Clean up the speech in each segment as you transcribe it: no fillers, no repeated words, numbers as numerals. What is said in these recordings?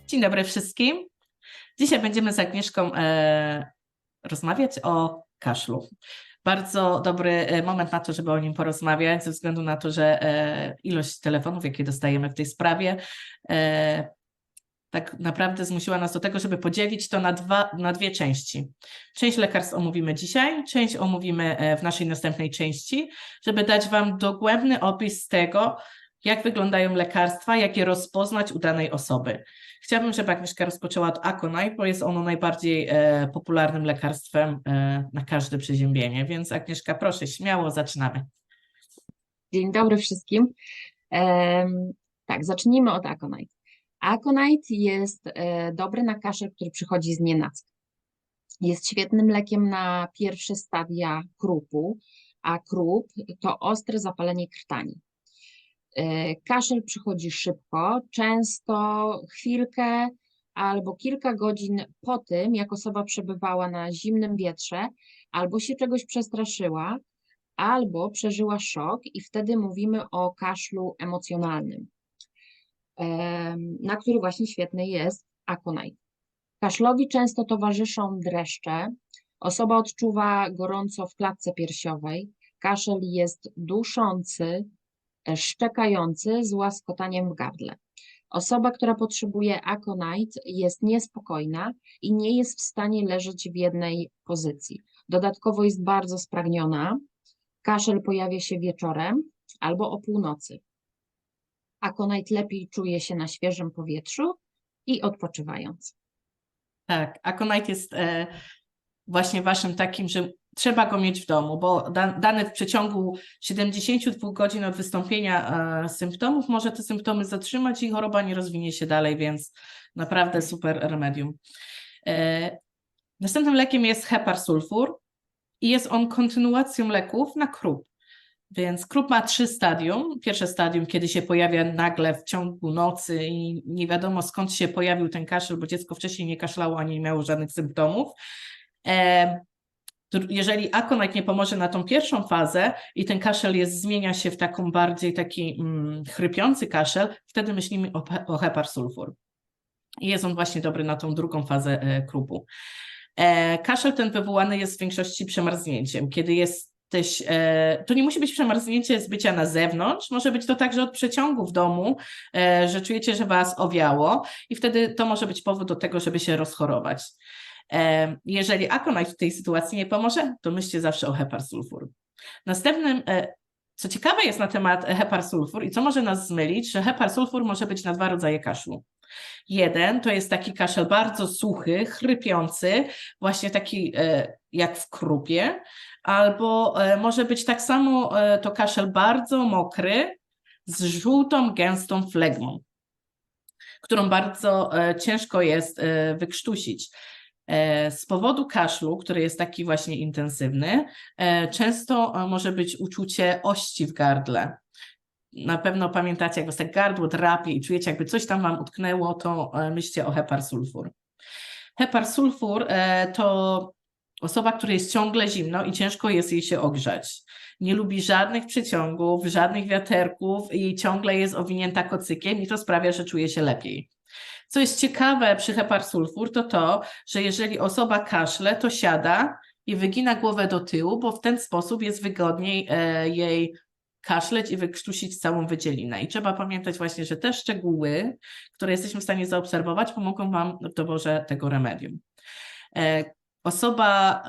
Dzień dobry wszystkim. Dzisiaj będziemy z Agnieszką rozmawiać o kaszlu. Bardzo dobry moment na to, żeby o nim porozmawiać, ze względu na to, że ilość telefonów, jakie dostajemy w tej sprawie, tak naprawdę zmusiła nas do tego, żeby podzielić to na dwie części. Część lekarstw omówimy dzisiaj, część omówimy w naszej następnej części, żeby dać Wam dogłębny opis tego, jak wyglądają lekarstwa, jak je rozpoznać u danej osoby. Chciałabym, żeby Agnieszka rozpoczęła od Aconite, bo jest ono najbardziej popularnym lekarstwem na każde przeziębienie. Więc Agnieszka, proszę, śmiało zaczynamy. Dzień dobry wszystkim. Tak, zacznijmy od Aconite. Aconite jest dobry na kaszel, który przychodzi znienacka. Jest świetnym lekiem na pierwsze stadia krupu, a krup to ostre zapalenie krtani. Kaszel przychodzi szybko, często chwilkę albo kilka godzin po tym, jak osoba przebywała na zimnym wietrze, albo się czegoś przestraszyła, albo przeżyła szok i wtedy mówimy o kaszlu emocjonalnym, na który właśnie świetny jest Aconite. Kaszlowi często towarzyszą dreszcze, osoba odczuwa gorąco w klatce piersiowej, kaszel jest duszący, szczekający z łaskotaniem w gardle. Osoba, która potrzebuje Aconite, jest niespokojna i nie jest w stanie leżeć w jednej pozycji. Dodatkowo jest bardzo spragniona. Kaszel pojawia się wieczorem albo o północy. Aconite lepiej czuje się na świeżym powietrzu i odpoczywając. Tak, Aconite jest właśnie waszym takim, że trzeba go mieć w domu, bo dane w przeciągu 72 godzin od wystąpienia symptomów może te symptomy zatrzymać i choroba nie rozwinie się dalej, więc naprawdę super remedium. Następnym lekiem jest heparsulfur i jest on kontynuacją leków na krup. Więc krup ma 3 stadium. Pierwsze stadium, kiedy się pojawia nagle w ciągu nocy i nie wiadomo skąd się pojawił ten kaszel, bo dziecko wcześniej nie kaszlało ani nie miało żadnych symptomów. Jeżeli Aconite nie pomoże na tą pierwszą fazę i ten kaszel zmienia się w taką bardziej taki chrypiący kaszel, wtedy myślimy o heparsulfur. I jest on właśnie dobry na tą drugą fazę krupu. Kaszel ten wywołany jest w większości przemarznięciem. Kiedy jesteś, to nie musi być przemarznięcie z bycia na zewnątrz, może być to także od przeciągu w domu, że czujecie, że was owiało i wtedy to może być powód do tego, żeby się rozchorować. Jeżeli Aconite w tej sytuacji nie pomoże, to myślcie zawsze o heparsulfur. Następnym, co ciekawe jest na temat heparsulfur i co może nas zmylić, że heparsulfur może być na 2 rodzaje kaszlu. Jeden to jest taki kaszel bardzo suchy, chrypiący, właśnie taki jak w krupie, albo może być tak samo to kaszel bardzo mokry, z żółtą, gęstą flegmą, którą bardzo ciężko jest wykrztusić. Z powodu kaszlu, który jest taki właśnie intensywny, często może być uczucie ości w gardle. Na pewno pamiętacie, jak was tak gardło drapie i czujecie, jakby coś tam wam utknęło, to myślcie o heparsulfur. Heparsulfur to osoba, która jest ciągle zimno i ciężko jest jej się ogrzać. Nie lubi żadnych przeciągów, żadnych wiaterków i ciągle jest owinięta kocykiem i to sprawia, że czuje się lepiej. Co jest ciekawe przy heparsulfur, to, że jeżeli osoba kaszle, to siada i wygina głowę do tyłu, bo w ten sposób jest wygodniej jej kaszleć i wykrztusić całą wydzielinę. I trzeba pamiętać właśnie, że te szczegóły, które jesteśmy w stanie zaobserwować, pomogą Wam w doborze tego remedium. Osoba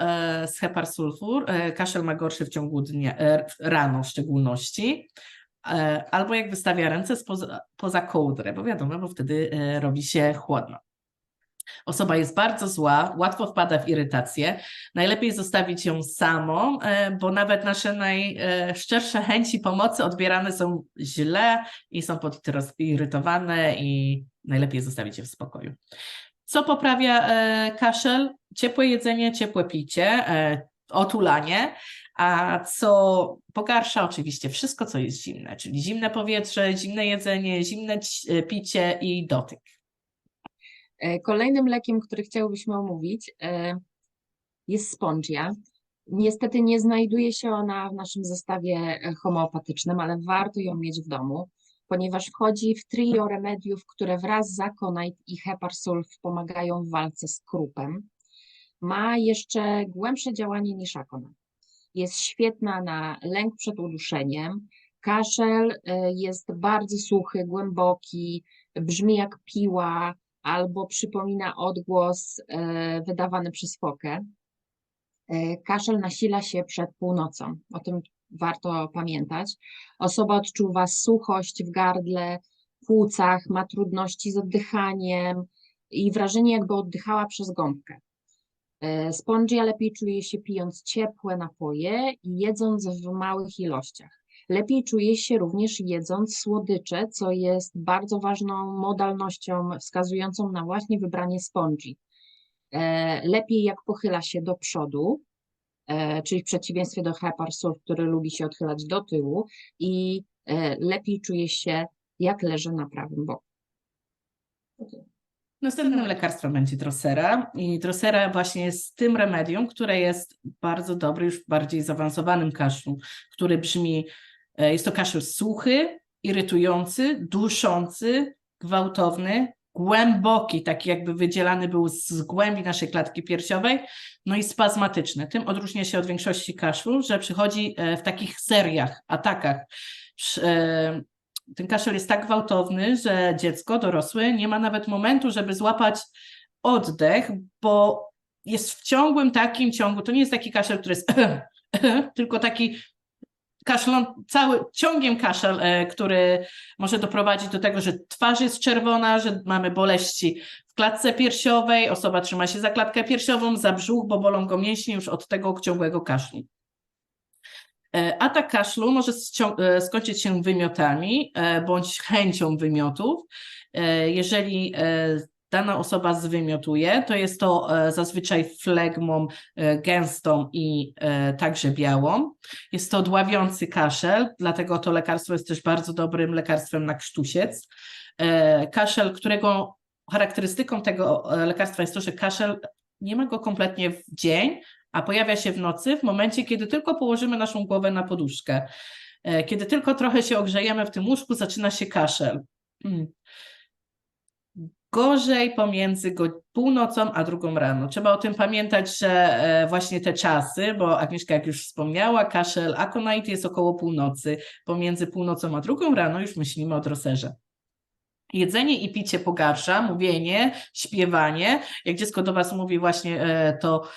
z heparsulfur, kaszel ma gorszy w ciągu dnia, rano w szczególności, albo jak wystawia ręce poza kołdrę, bo wiadomo, bo wtedy robi się chłodno. Osoba jest bardzo zła, łatwo wpada w irytację. Najlepiej zostawić ją samą, bo nawet nasze najszczersze chęci pomocy odbierane są źle i są irytowane i najlepiej zostawić je w spokoju. Co poprawia kaszel? Ciepłe jedzenie, ciepłe picie, otulanie, a co pogarsza oczywiście wszystko, co jest zimne, czyli zimne powietrze, zimne jedzenie, zimne picie i dotyk. Kolejnym lekiem, który chciałbyśmy omówić, jest Spongia. Niestety nie znajduje się ona w naszym zestawie homeopatycznym, ale warto ją mieć w domu, ponieważ wchodzi w trio remediów, które wraz z Aconite i Heparsulf pomagają w walce z krupem. Ma jeszcze głębsze działanie niż Aconite. Jest świetna na lęk przed uduszeniem. Kaszel jest bardzo suchy, głęboki, brzmi jak piła albo przypomina odgłos wydawany przez fokę. Kaszel nasila się przed północą, o tym warto pamiętać. Osoba odczuwa suchość w gardle, płucach, ma trudności z oddychaniem i wrażenie, jakby oddychała przez gąbkę. Spongia lepiej czuje się pijąc ciepłe napoje i jedząc w małych ilościach. Lepiej czuje się również jedząc słodycze, co jest bardzo ważną modalnością wskazującą na właśnie wybranie spongii. Lepiej jak pochyla się do przodu, czyli w przeciwieństwie do Heparsulf, który lubi się odchylać do tyłu, i lepiej czuje się jak leży na prawym boku. Następnym lekarstwem będzie Drosera i Drosera właśnie jest tym remedium, które jest bardzo dobry już w bardziej zaawansowanym kaszlu, który brzmi, jest to kaszel suchy, irytujący, duszący, gwałtowny, głęboki, taki jakby wydzielany był z głębi naszej klatki piersiowej, no i spazmatyczny. Tym odróżnia się od większości kaszlu, że przychodzi w takich seriach, atakach. Ten kaszel jest tak gwałtowny, że dziecko, dorosły nie ma nawet momentu, żeby złapać oddech, bo jest w ciągłym takim ciągu. To nie jest taki kaszel, który jest tylko taki cały ciągiem kaszel, który może doprowadzić do tego, że twarz jest czerwona, że mamy boleści w klatce piersiowej, osoba trzyma się za klatkę piersiową, za brzuch, bo bolą go mięśnie już od tego ciągłego kaszlu. Atak kaszlu może skończyć się wymiotami bądź chęcią wymiotów. Jeżeli dana osoba zwymiotuje, to jest to zazwyczaj flegmą gęstą i także białą. Jest to dławiący kaszel, dlatego to lekarstwo jest też bardzo dobrym lekarstwem na krztusiec. Kaszel, którego charakterystyką tego lekarstwa jest to, że kaszel nie ma go kompletnie w dzień, a pojawia się w nocy w momencie, kiedy tylko położymy naszą głowę na poduszkę. Kiedy tylko trochę się ogrzejemy w tym łóżku, zaczyna się kaszel. Gorzej pomiędzy północą a 2 rano. Trzeba o tym pamiętać, że właśnie te czasy, bo Agnieszka jak już wspomniała, kaszel Aconite jest około północy. Pomiędzy północą a 2 rano już myślimy o Droserze. Jedzenie i picie pogarsza, mówienie, śpiewanie. Jak dziecko do Was mówi właśnie, to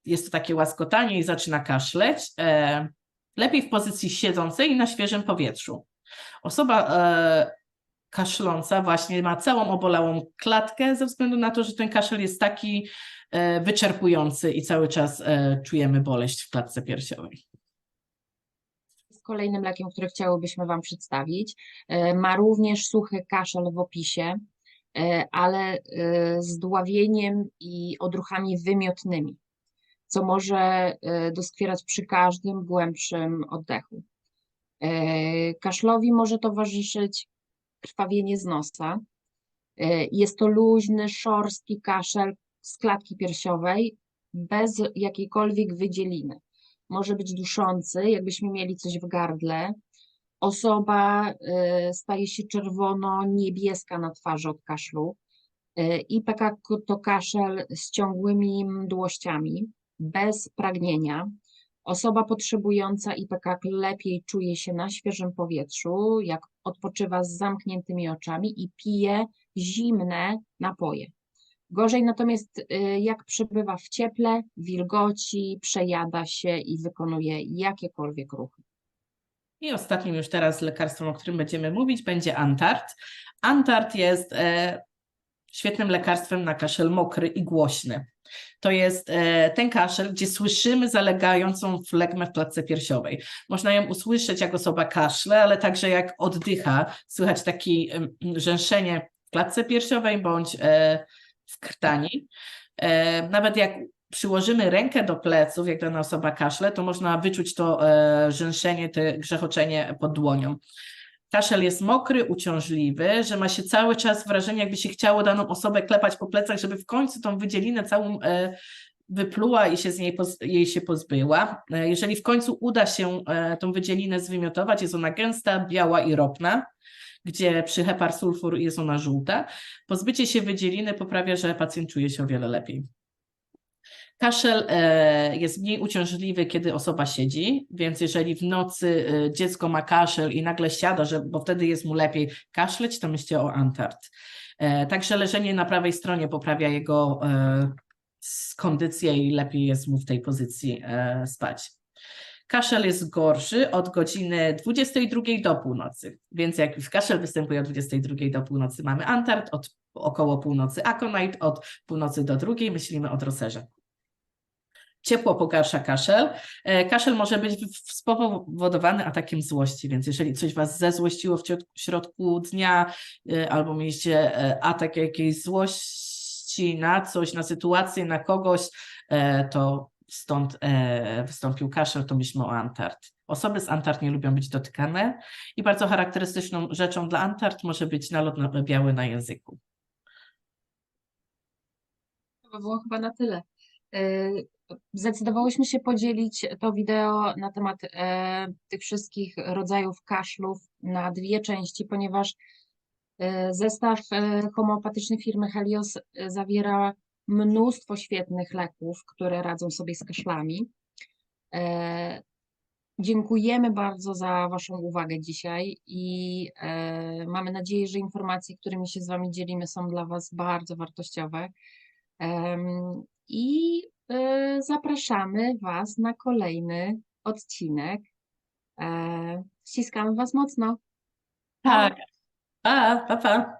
jest to takie łaskotanie i zaczyna kaszleć. Lepiej w pozycji siedzącej i na świeżym powietrzu. Osoba kaszląca właśnie ma całą obolałą klatkę ze względu na to, że ten kaszel jest taki wyczerpujący i cały czas czujemy boleść w klatce piersiowej. Kolejnym lekiem, który chciałybyśmy Wam przedstawić. Ma również suchy kaszel w opisie, ale z dławieniem i odruchami wymiotnymi, co może doskwierać przy każdym głębszym oddechu. Kaszlowi może towarzyszyć krwawienie z nosa. Jest to luźny, szorstki kaszel z klatki piersiowej bez jakiejkolwiek wydzieliny. Może być duszący, jakbyśmy mieli coś w gardle. Osoba staje się czerwono-niebieska na twarzy od kaszlu. IPK to kaszel z ciągłymi mdłościami, bez pragnienia. Osoba potrzebująca IPK lepiej czuje się na świeżym powietrzu, jak odpoczywa z zamkniętymi oczami i pije zimne napoje. Gorzej natomiast jak przebywa w cieple, wilgoci, przejada się i wykonuje jakiekolwiek ruchy. I ostatnim już teraz lekarstwem, o którym będziemy mówić, będzie Antart. Antart jest świetnym lekarstwem na kaszel mokry i głośny. To jest ten kaszel, gdzie słyszymy zalegającą flegmę w klatce piersiowej. Można ją usłyszeć, jak osoba kaszle, ale także jak oddycha. Słychać takie rzęszenie w klatce piersiowej bądź w krtani. Nawet jak przyłożymy rękę do pleców, jak dana osoba kaszle, to można wyczuć to rzęszenie, to grzechoczenie pod dłonią. Kaszel jest mokry, uciążliwy, że ma się cały czas wrażenie, jakby się chciało daną osobę klepać po plecach, żeby w końcu tą wydzielinę całą wypluła i się jej się pozbyła. Jeżeli w końcu uda się tą wydzielinę zwymiotować, jest ona gęsta, biała i ropna. gdzie przy heparsulfur jest ona żółta. Pozbycie się wydzieliny poprawia, że pacjent czuje się o wiele lepiej. Kaszel jest mniej uciążliwy, kiedy osoba siedzi, więc jeżeli w nocy dziecko ma kaszel i nagle siada, bo wtedy jest mu lepiej kaszleć, to myślcie o Antart. Także leżenie na prawej stronie poprawia jego kondycję i lepiej jest mu w tej pozycji spać. Kaszel jest gorszy od godziny 22 do północy, więc jak już kaszel występuje od 22 do północy, mamy Antart, od około północy Aconite, od północy do drugiej myślimy o Drosserze. Ciepło pogarsza kaszel. Kaszel może być spowodowany atakiem złości, więc jeżeli coś was zezłościło w środku dnia albo mieliście atak jakiejś złości na coś, na sytuację, na kogoś, to stąd wystąpił kaszel, to myślimy o Antart. Osoby z Antart nie lubią być dotykane i bardzo charakterystyczną rzeczą dla Antart może być nalot biały na języku. To by było chyba na tyle. Zdecydowałyśmy się podzielić to wideo na temat tych wszystkich rodzajów kaszlów na dwie części, ponieważ zestaw homeopatyczny firmy Helios zawiera mnóstwo świetnych leków, które radzą sobie z kaszlami. Dziękujemy bardzo za Waszą uwagę dzisiaj i mamy nadzieję, że informacje, którymi się z Wami dzielimy, są dla Was bardzo wartościowe. I zapraszamy Was na kolejny odcinek. Ściskamy Was mocno. Tak. Pa, pa, pa.